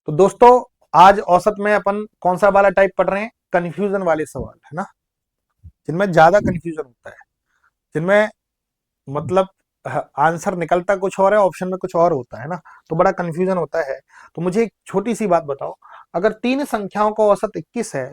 तो दोस्तों आज औसत में अपन कौन सा वाला टाइप पढ़ रहे हैं? कंफ्यूजन वाले सवाल, है ना, जिनमें ज्यादा कंफ्यूजन होता है, जिनमें मतलब आंसर निकलता कुछ और है, ऑप्शन में कुछ और होता है ना, तो बड़ा कंफ्यूजन होता है। तो मुझे एक छोटी सी बात बताओ, अगर तीन संख्याओं का औसत 21 है,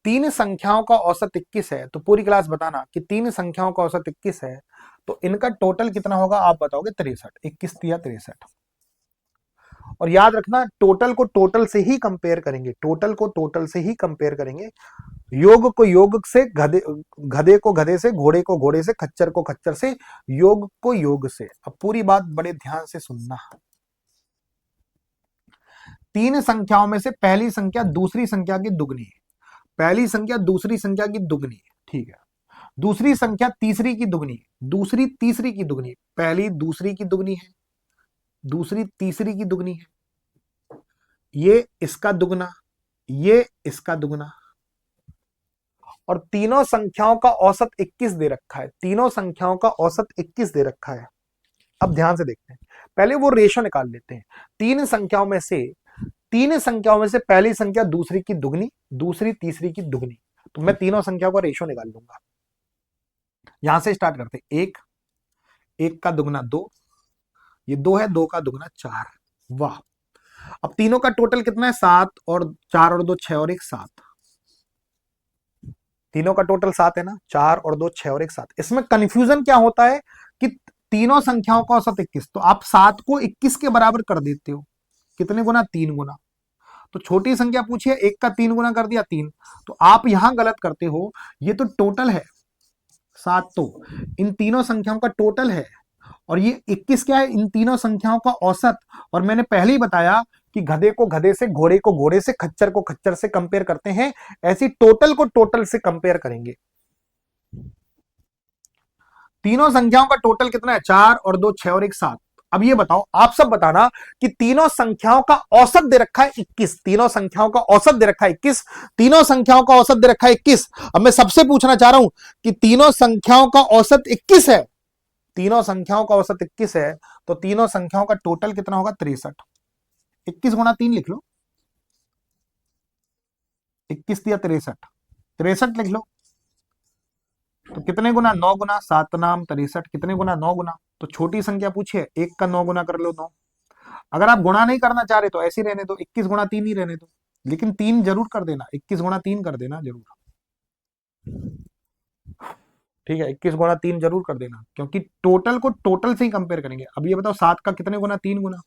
तीन संख्याओं का औसत 21 है, तो पूरी क्लास बताना कि तीन संख्याओं का औसत 21 है, तो इनका टोटल कितना होगा? आप बताओगे 63, 21 या 63। और याद रखना, टोटल को टोटल से ही कंपेयर करेंगे, टोटल को टोटल से ही कंपेयर करेंगे, योग को योग से, गधे गधे को गधे से, घोड़े को घोड़े से, खच्चर को खच्चर से, योग को योग से। अब पूरी बात बड़े ध्यान से सुनना। तीन संख्याओं में से पहली संख्या दूसरी संख्या की दुगनी है, पहली संख्या दूसरी संख्या की दुगनी है, ठीक है। दूसरी संख्या तीसरी की दुगनी है, दूसरी तीसरी की दुगनी है, पहली दूसरी की दुगनी है, दूसरी तीसरी की दुगनी है, ये इसका दुगना, ये इसका दुगना, और तीनों संख्याओं का औसत 21 दे रखा है, तीनों संख्याओं का औसत 21 दे रखा है। अब ध्यान से देखते हैं, पहले वो रेशो निकाल लेते हैं। तीन संख्याओं में से पहली संख्या दूसरी की दुगनी, दूसरी तीसरी की दुगनी, तो मैं तीनों संख्याओं का रेशो निकाल लूंगा। यहां से स्टार्ट करते हैं। एक, एक का दुगना दो, ये दो है, दो का दुगना चार, वाह। अब तीनों का टोटल कितना है? 7, और 4 और 2 6 और 1 7, तीनों का टोटल 7 है ना, 4 और 2 6 और 1 7। इसमें कंफ्यूजन क्या होता है कि तीनों संख्याओं का औसत 21, तो आप 7 को 21 के बराबर कर देते हो, कितने गुना? 3 गुना। तो छोटी संख्या पूछिए, एक का 3 गुना कर दिया 3, तो आप यहां गलत करते हो, ये तो टोटल है 7, तो इन तीनों संख्याओं का टोटल है, और ये 21 क्या है? इन तीनों संख्याओं का औसत। और मैंने पहले ही बताया कि गधे को गधे से, घोड़े को घोड़े से, खच्चर को खच्चर से कंपेयर करते हैं, ऐसी टोटल को टोटल से कंपेयर करेंगे। तीनों संख्याओं का टोटल कितना है? 4 और 2 6 और 1 7। अब ये बताओ, आप सब बताना कि तीनों संख्याओं का औसत दे रखा है 21, तीनों संख्याओं का औसत दे रखा है 21, तीनों संख्याओं का औसत दे रखा है 21। अब मैं सबसे पूछना चाह रहा हूं कि तीनों संख्याओं का औसत 21 है, तीनों संख्याओं का औसत 21 है, तो तीनों संख्याओं का टोटल कितना होगा? 63। 21 गुणा 3 लिख लो, 21 या 63, 63 लिख लो। तो कितने गुना? 9 गुना, 7 नाम 63, कितने गुना? 9 गुना। तो छोटी संख्या पूछिए, एक का 9 गुना कर लो 9। अगर आप गुणा नहीं करना चाह रहे तो ऐसे ही रहने दो, 21 गुणा 3 ही रहने दो, लेकिन 3 जरूर कर देना, 21 गुणा 3 कर देना जरूर, ठीक है। 21 गुणा 3 जरूर कर देना, क्योंकि टोटल को टोटल से ही कंपेयर करेंगे। अब ये बताओ, 7 का कितने गुना? 3 गुना,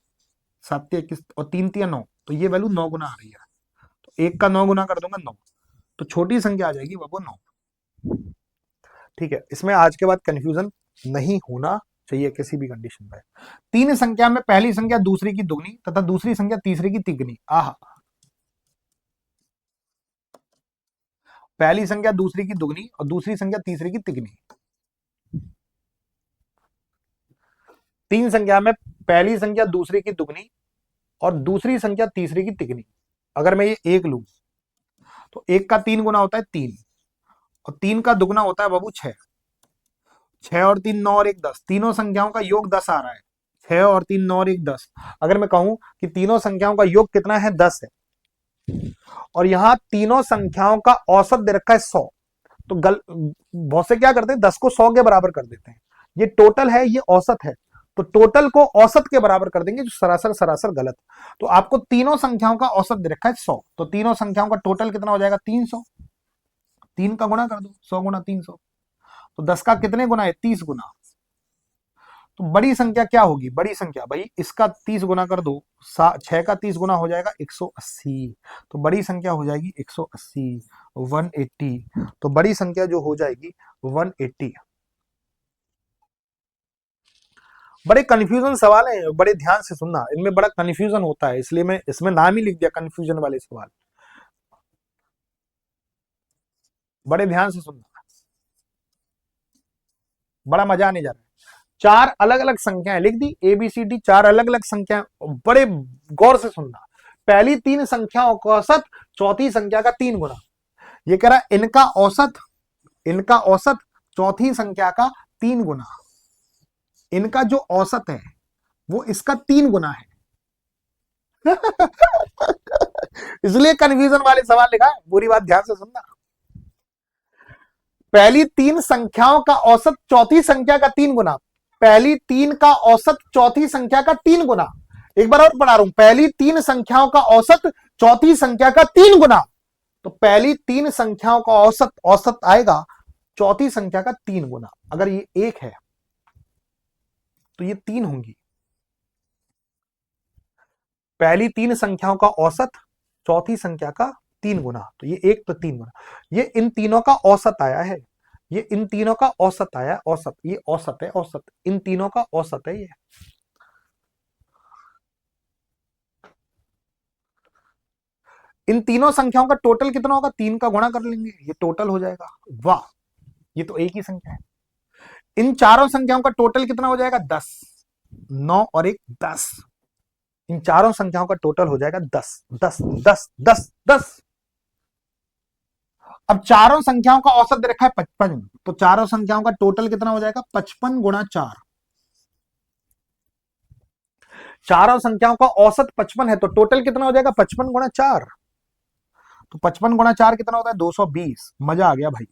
7 21 और 3 3 9, तो ये वैल्यू 9 गुना आ रही है। तो एक का 9 गुना कर दूंगा 9, तो छोटी संख्या आ जाएगी वो 9, ठीक है। इसमें आज के बाद कंफ्यूजन नहीं होना चाहिए किसी भी कंडीशन में। तीन संख्या में पहली संख्या दूसरी की दुगनी तथा दूसरी संख्या तीसरी की तिगनी, आहा, पहली संख्या दूसरी की दुगनी और दूसरी संख्या तीसरी की तिगनी। तीन संख्या में पहली संख्या दूसरी की दुगनी और दूसरी संख्या तीसरी की तिगनी। अगर मैं ये एक लूं, तो एक का 3 गुना होता है 3, और 3 का दुगना होता है बाबू 6, 6 और 3 9 और 1 10, तीनों संख्याओं का योग 10 आ रहा है, 6 और 3 9 और 1 10। अगर मैं कहूं कि तीनों संख्याओं का योग कितना है? 10 है, और यहां तीनों संख्याओं का औसत दे रखा है 100, तो बहुत से क्या करते हैं, 10 को 100 के बराबर कर देते हैं। ये टोटल है, ये औसत है, तो टोटल को औसत के बराबर कर देंगे, जो सरासर सरासर गलत। तो आपको तीनों संख्याओं का औसत दे रखा है 100, तो तीनों संख्याओं का टोटल कितना हो जाएगा? 300। 3 का गुणा कर दो, 100 गुणा 300, तो 10 का कितने गुना है? 30 गुना। तो बड़ी संख्या क्या होगी? बड़ी संख्या भाई, इसका 30 गुना कर दो, 6 का 30 गुना हो जाएगा 180, तो बड़ी संख्या हो जाएगी 180, 180। तो बड़ी संख्या जो हो जाएगी 180। बड़े कंफ्यूजन सवाल है, बड़े ध्यान से सुनना, इनमें बड़ा कंफ्यूजन होता है, इसलिए मैं इसमें नाम ही लिख दिया कंफ्यूजन वाले सवाल। बड़े ध्यान से सुनना, बड़ा मजा आने जा रहा है। चार अलग अलग संख्याएं लिख दी, ABCD, चार अलग अलग संख्याएं, बड़े गौर से सुनना। पहली तीन संख्याओं का औसत चौथी संख्या का 3 गुना। ये कह रहा है इनका औसत चौथी संख्या का 3 गुना, इनका जो औसत है वो इसका 3 गुना है। इसलिए कंफ्यूजन वाले सवाल लिखा है, पूरी बात ध्यान से सुनना। पहली तीन संख्याओं का औसत चौथी संख्या का 3 गुना। पहली तीन का औसत चौथी संख्या का 3 गुना। एक बार और पढ़ा रहा हूं, पहली तीन संख्याओं का औसत चौथी संख्या का 3 गुना। तो पहली तीन संख्याओं का औसत औसत आएगा चौथी संख्या का 3 गुना। अगर ये 1 है तो ये 3 होंगी। पहली तीन संख्याओं का औसत चौथी संख्या का 3 गुना, तो ये 1 तो 3 गुना। ये इन तीनों का औसत आया है, ये इन तीनों का औसत आया, औसत, ये औसत है, औसत इन तीनों का औसत है ये। इन तीनों संख्याओं का टोटल कितना होगा, 3 का गुणा कर लेंगे, ये टोटल हो जाएगा। वाह, ये तो एक ही संख्या है। इन चारों संख्याओं का टोटल कितना हो जाएगा, 10। 9 और 1 10। इन चारों संख्याओं का टोटल हो जाएगा 10 10 10 10 10। अब चारों संख्याओं का औसत दे रखा है 55, तो चारों संख्याओं का टोटल कितना हो जाएगा, 55 गुणा 4। चारों संख्याओं का औसत 55 है, तो टोटल कितना हो जाएगा, 55 गुणा 4। तो 55 गुणा 4 कितना होता है, 220। मजा आ गया भाई।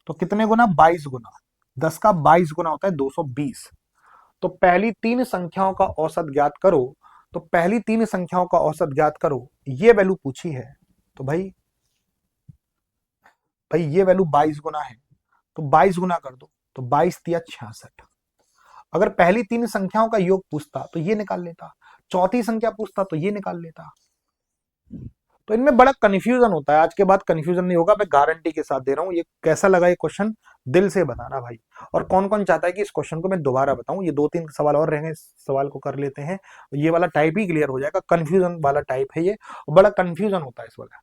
तो कितने गुना, 22 गुना। 10 का 22 गुना होता है 220। तो पहली तीन संख्याओं का औसत ज्ञात करो। तो पहली तीन संख्याओं का औसत ज्ञात करो, ये वैल्यू पूछी है। तो भाई ये वैल्यू 22 गुना है, तो 22 गुना कर दो, तो 22 तिया 66। अगर पहली तीन संख्याओं का योग पूछता तो ये निकाल लेता, चौथी संख्या पूछता तो ये निकाल लेता। तो इनमें बड़ा कंफ्यूजन होता है। आज के बाद कंफ्यूजन नहीं होगा, मैं गारंटी के साथ दे रहा हूं। ये कैसा लगा ये क्वेश्चन, दिल से बताना भाई। और कौन कौन चाहता है कि इस क्वेश्चन को मैं दोबारा बताऊं। ये 2-3 सवाल और रहेंगे, इस सवाल को कर लेते हैं, ये वाला टाइप ही क्लियर हो जाएगा। कंफ्यूजन वाला टाइप है ये, बड़ा कंफ्यूजन होता है इस वाला।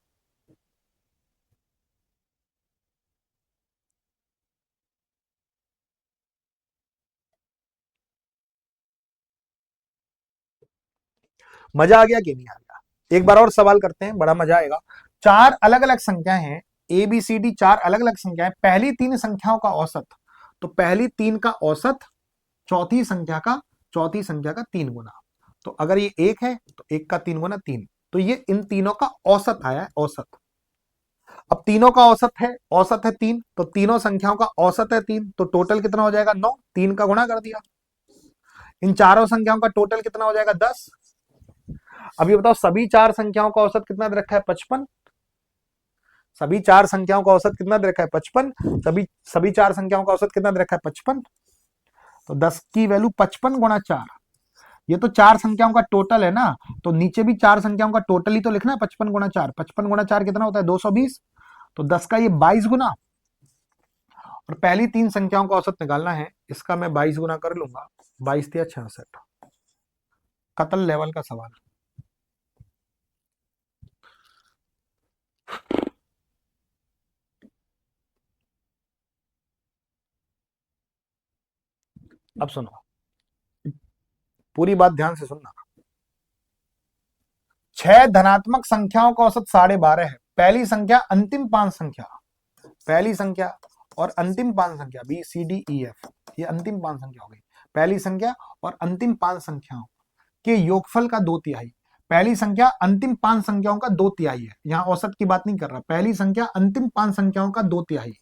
मजा आ गया कि नहीं आ गया, एक बार और सवाल करते हैं, बड़ा मजा आएगा। चार अलग अलग संख्याएं हैं, ए बी सी डी, चार अलग अलग संख्याएं। पहली तीन संख्याओं का औसत, तो पहली तीन का औसत चौथी संख्या का 3 गुना। तो अगर ये 1 है तो 1 का 3 गुना 3। तो ये इन तीनों का औसत आया है, औसत। अब तीनों का औसत है 3, तो तीनों संख्याओं का औसत है 3, तो टोटल कितना हो जाएगा, 9। 3 का गुणा कर दिया। इन चारों संख्याओं का टोटल कितना हो जाएगा, 10। अब ये बताओ, सभी चार संख्याओं का औसत कितना दे रखा है, 55। सभी चार संख्याओं का औसत कितना दे रखा है, 55। सभी चार संख्याओं का औसत कितना दे रखा है, 55। तो 10 की वैल्यू 55 गुणा 4। ये तो चार संख्याओं का टोटल है ना, तो नीचे भी चार संख्याओं का टोटल ही तो लिखना है, 55 गुणा 4। 55 गुणा 4 कितना होता है, 220। तो 10 का ये 22 गुना, और पहली तीन संख्याओं का औसत निकालना है, इसका मैं 22 गुना कर लूंगा। 22 या 66, कतल लेवल का सवाल। अब सुनो, पूरी बात ध्यान से सुनना। 6 धनात्मक संख्याओं का औसत 12.5 है। पहली संख्या अंतिम 5 संख्या, पहली संख्या और अंतिम 5 संख्या B C D E F, ये अंतिम 5 संख्या हो गई। पहली संख्या और अंतिम 5 संख्याओं के योगफल का 2/3। पहली संख्या अंतिम 5 संख्याओं का 2/3 है, यहां औसत की बात नहीं कर रहा। पहली संख्या अंतिम 5 संख्याओं का 2/3।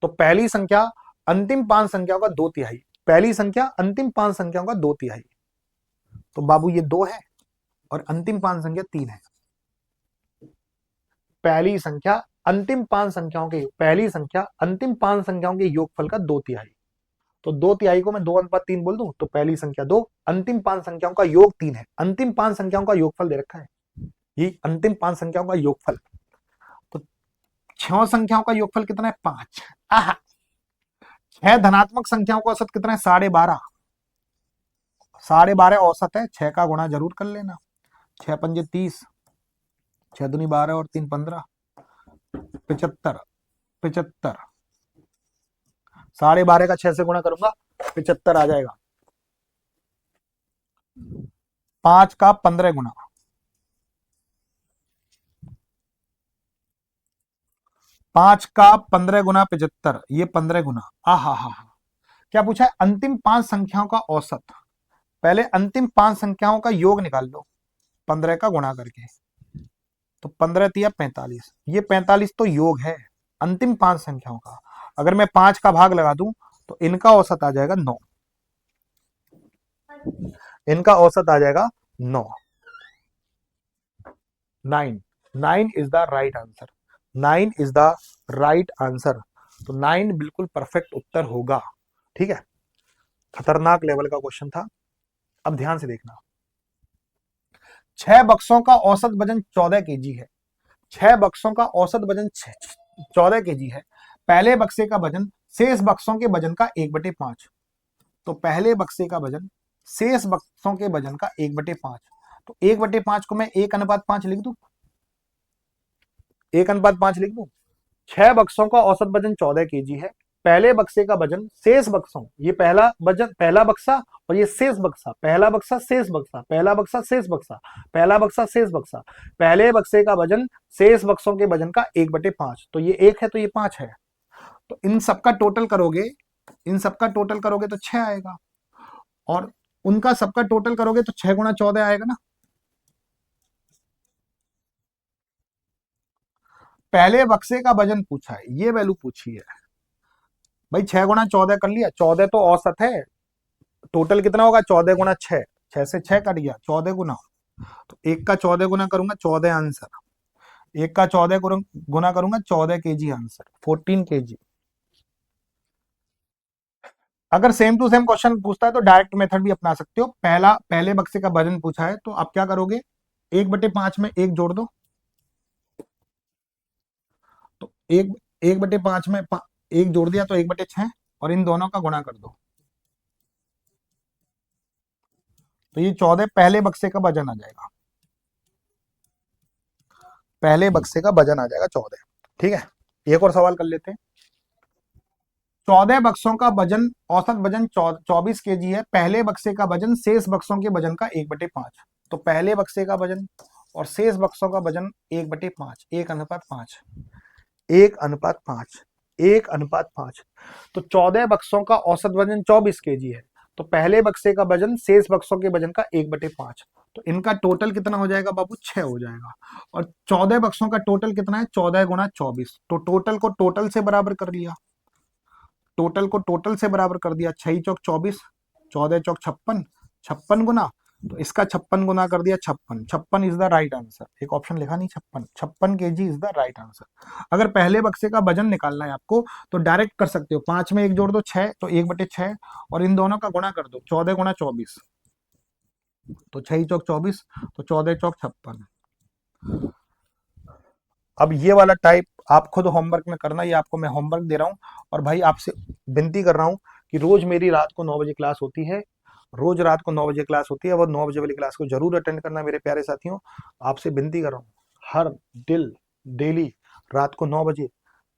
तो पहली संख्या अंतिम 5 संख्याओं का 2/3, पहली संख्या अंतिम 5 संख्याओं का 2/3। तो बाबू ये 2 है और अंतिम 5 संख्या 3 है। पहली संख्या अंतिम 5 संख्याओं के, पहली संख्या अंतिम 5 संख्याओं के योगफल का 2/3। तो 2/3 को मैं 2:3 बोल दूं, तो पहली संख्या 2, अंतिम 5 संख्याओं का योग 3 है। अंतिम 5 संख्याओं का योगफल दे रखा है, ये अंतिम 5 संख्याओं का योगफल। तो 6 संख्याओं का योगफल कितना है, 5। 6 धनात्मक संख्याओं का औसत कितना है, 12.5। 12.5 औसत है, 6 का गुणा जरूर कर लेना। 6 पंजे 30, 6 दूनी 12 और 3 15, 75। 75, 12.5 का 6 से गुणा करूंगा, 75 आ जाएगा। 5 का 15 गुना, 5 का 15 गुना 75, ये 15 गुना। हा। क्या पूछा है, अंतिम 5 संख्याओं का औसत। पहले अंतिम 5 संख्याओं का योग निकाल लो, 15 का गुणा करके, तो 15 तिया 45। ये 45 तो योग है अंतिम 5 संख्याओं का। अगर मैं 5 का भाग लगा दूं तो इनका औसत आ जाएगा 9। इनका औसत आ जाएगा 9। 9। 9 is the right answer. 9 is the right answer. तो 9 बिल्कुल परफेक्ट उत्तर होगा। ठीक है, खतरनाक लेवल का क्वेश्चन था। अब ध्यान से देखना, 6 बक्सों का औसत वजन 14 केजी है। 6 बक्सों का औसत वजन 14 केजी है। पहले बक्से का वजन शेष बक्सों के वजन का 1/5। तो पहले बक्से का वजन शेष बक्सों के वजन का 1/5। तो 1/5 को मैं 1:5 लिख दूं। 1:5 लिख दूं। 6 बक्सों का औसत वजन 14 केजी है। पहले बक्से का वजन शेष बक्सों, ये पहला वजन, पहला बक्सा, और ये शेष बक्सा, पहला बक्सा शेष बक्सा, पहला बक्सा शेष बक्सा, पहला बक्सा शेष बक्सा। पहले बक्से का वजन शेष बक्सों के वजन का 1/5। तो ये 1 है तो ये 5 है। तो इन सबका टोटल करोगे, इन सबका टोटल करोगे तो 6 आएगा, और उनका सबका टोटल करोगे तो 6 गुणा 14 आएगा ना। पहले बक्से का वजन पूछा है, ये वैल्यू पूछी है भाई। 6 गुणा 14 कर लिया, 14 तो औसत है। टोटल कितना होगा? 14 गुणा 6, 6 से 6 कट गया, 14 गुना। तो 1 का 14 गुना करूंगा 14 आंसर। 1 का 14 गुना करूंगा 14 केजी आंसर, 14 केजी। अगर सेम टू सेम क्वेश्चन पूछता है तो डायरेक्ट मेथड भी अपना सकते हो। पहले बक्से का वजन पूछा है तो आप क्या करोगे, 1/5 में 1 जोड़ दो। तो 1/5 में 1 जोड़ दिया तो 1/6, और इन दोनों का गुणा कर दो। तो ये 14 पहले बक्से का वजन आ जाएगा। पहले बक्से का वजन आ जाएगा 14। ठीक है, एक और सवाल कर लेते हैं। 14 बक्सों का वजन, औसत वजन 24 केजी है। पहले बक्से का वजन शेष बक्सों के वजन का 1/5। तो पहले बक्से का वजन और शेष बक्सों का वजन 1/5, 1:5, 1:5, 1:5। तो 14 बक्सों का औसत वजन 24 केजी है। तो पहले बक्से का वजन शेष बक्सों के वजन का 1/5। तो इनका टोटल कितना हो जाएगा बाबू? 6 हो जाएगा। और 14 बक्सों का टोटल कितना है? 14 गुणा 24। तो टोटल को टोटल से बराबर कर लिया, टोटल को टोटल से बराबर कर दिया। 6 चौक 24, 14 चौक 56, 56 गुना, तो इसका 56 गुना कर दिया 56। 56 इज द राइट आंसर। एक ऑप्शन लिखा नहीं, 56, 56 KG is the right answer. अगर पहले बक्से का वजन निकालना है आपको तो डायरेक्ट कर सकते हो। 5 में 1 जोड़ दो 6, तो 1/6, और इन दोनों का गुणा कर दो, 14 गुणा 24, तो 6 चौक 24, तो 14 चौक 56। अब ये वाला टाइप आप खुद होमवर्क में करना, ये आपको मैं होमवर्क दे रहा हूँ। और भाई आपसे विनती कर रहा हूँ कि रोज मेरी रात को 9 बजे क्लास होती है, रोज रात को 9 बजे क्लास होती है, वो 9 बजे वाली क्लास को जरूर अटेंड करना मेरे प्यारे साथियों। आपसे विनती कर रहा हूँ, हर डेली रात को 9 बजे,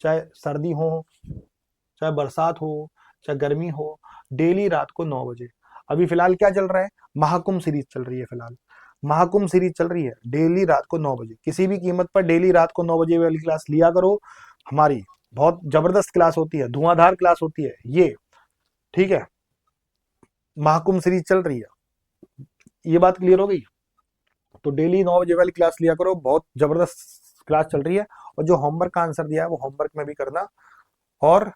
चाहे सर्दी हो, चाहे बरसात हो, चाहे गर्मी हो, डेली रात को 9 बजे। अभी फिलहाल क्या चल रहा है? महाकुंभ सीरीज चल रही है। फिलहाल महाकुंभ सीरीज चल रही है। डेली रात को 9 बजे, किसी भी कीमत पर डेली रात को 9 बजे वाली क्लास लिया करो। हमारी बहुत जबरदस्त क्लास होती है, धुआंधार क्लास होती है ये। ठीक है, महाकुंभ सीरीज चल रही है, ये बात क्लियर हो गई। तो डेली 9 बजे वाली क्लास लिया करो, बहुत जबरदस्त क्लास चल रही है। और जो होमवर्क का आंसर दिया है वो होमवर्क में भी करना, और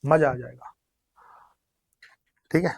मजा आ जाएगा। ठीक है।